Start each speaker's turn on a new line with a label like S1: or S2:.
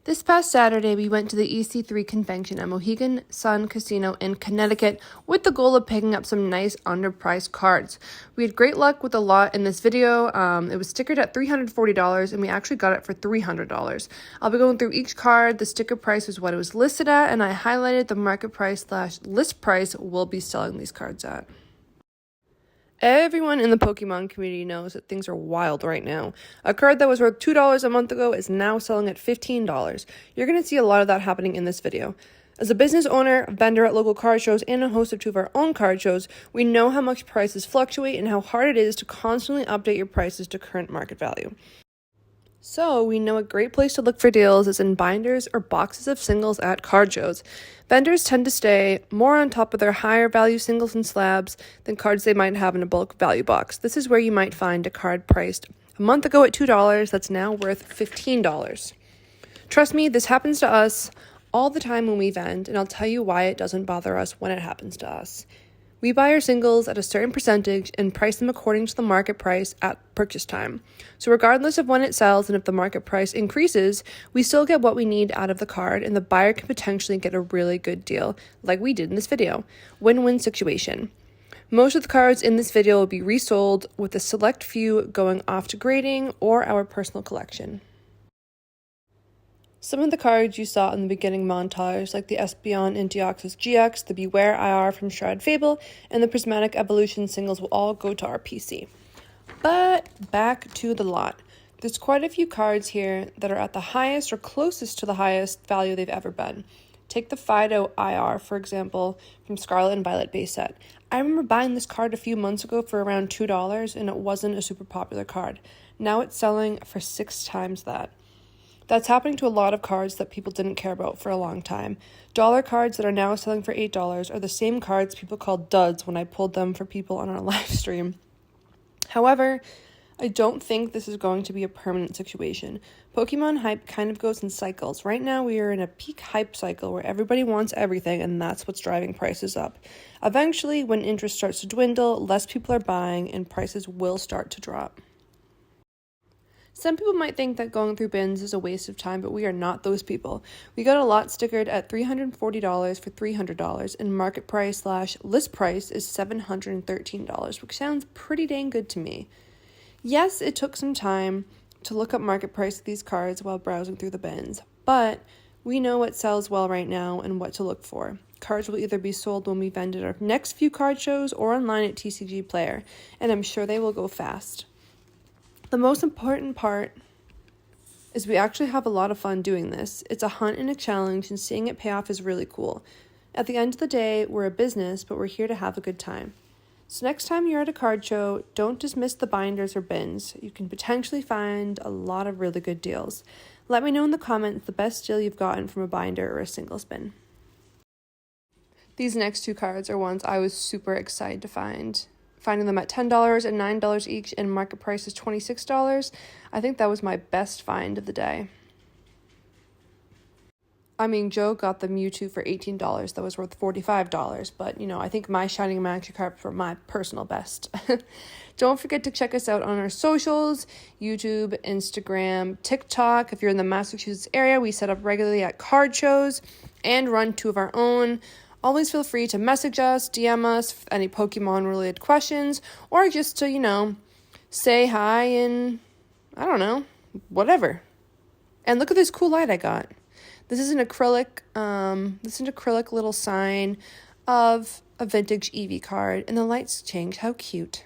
S1: This past Saturday, we went to the EC3 convention at Mohegan Sun Casino in Connecticut with the goal of picking up some nice underpriced cards. We had great luck with a lot in this video. It was stickered at $340 and we actually got it for $300. I'll be going through each card. The sticker price was what it was listed at, and I highlighted the market price / list price we'll be selling these cards at. Everyone in the Pokemon community knows that things are wild right now. A card that was worth $2 a month ago is now selling at $15. You're going to see a lot of that happening in this video. As a business owner, vendor at local card shows, and a host of two of our own card shows, we know how much prices fluctuate and how hard it is to constantly update your prices to current market value. So, we know a great place to look for deals is in binders or boxes of singles at card shows. Vendors tend to stay more on top of their higher value singles and slabs than cards they might have in a bulk value box. This is where you might find a card priced a month ago at $2 that's now worth $15. Trust me, this happens to us all the time when we vend, and I'll tell you why it doesn't bother us when it happens to us. We buy our singles at a certain percentage and price them according to the market price at purchase time. So regardless of when it sells and if the market price increases, we still get what we need out of the card, and the buyer can potentially get a really good deal, like we did in this video. Win-win situation. Most of the cards in this video will be resold, with a select few going off to grading or our personal collection. Some of the cards you saw in the beginning montage, like the Espeon and Deoxys GX, the Beware IR from Shroud Fable, and the Prismatic Evolution singles will all go to our PC. But back to the lot. There's quite a few cards here that are at the highest or closest to the highest value they've ever been. Take the Fido IR, for example, from Scarlet and Violet base set. I remember buying this card a few months ago for around $2, and it wasn't a super popular card. Now it's selling for 6 times that. That's happening to a lot of cards that people didn't care about for a long time. Dollar cards that are now selling for $8 are the same cards people called duds when I pulled them for people on our live stream. However, I don't think this is going to be a permanent situation. Pokemon hype kind of goes in cycles. Right now we are in a peak hype cycle where everybody wants everything, and that's what's driving prices up. Eventually, when interest starts to dwindle, less people are buying and prices will start to drop. Some people might think that going through bins is a waste of time, but we are not those people. We got a lot stickered at $340 for $300, and market price / list price is $713, which sounds pretty dang good to me. Yes, it took some time to look up market price of these cards while browsing through the bins, but we know what sells well right now and what to look for. Cards will either be sold when we vend at our next few card shows or online at TCG Player, and I'm sure they will go fast. The most important part is we actually have a lot of fun doing this. It's a hunt and a challenge, and seeing it pay off is really cool. At the end of the day, we're a business, but we're here to have a good time. So next time you're at a card show, don't dismiss the binders or bins. You can potentially find a lot of really good deals. Let me know in the comments the best deal you've gotten from a binder or a single bin. These next 2 cards are ones I was super excited to find. Finding them at $10 and $9 each, and market price is $26. I think that was my best find of the day. I mean, Joe got the Mewtwo for $18 that was worth $45, but, I think my Shining Magikarp were my personal best. Don't forget to check us out on our socials, YouTube, Instagram, TikTok. If you're in the Massachusetts area, we set up regularly at card shows and run 2 of our own. Always feel free to message us, DM us for any Pokemon-related questions, or just to, say hi and, whatever. And look at this cool light I got. This is an acrylic little sign of a vintage Eevee card, and the lights change. How cute.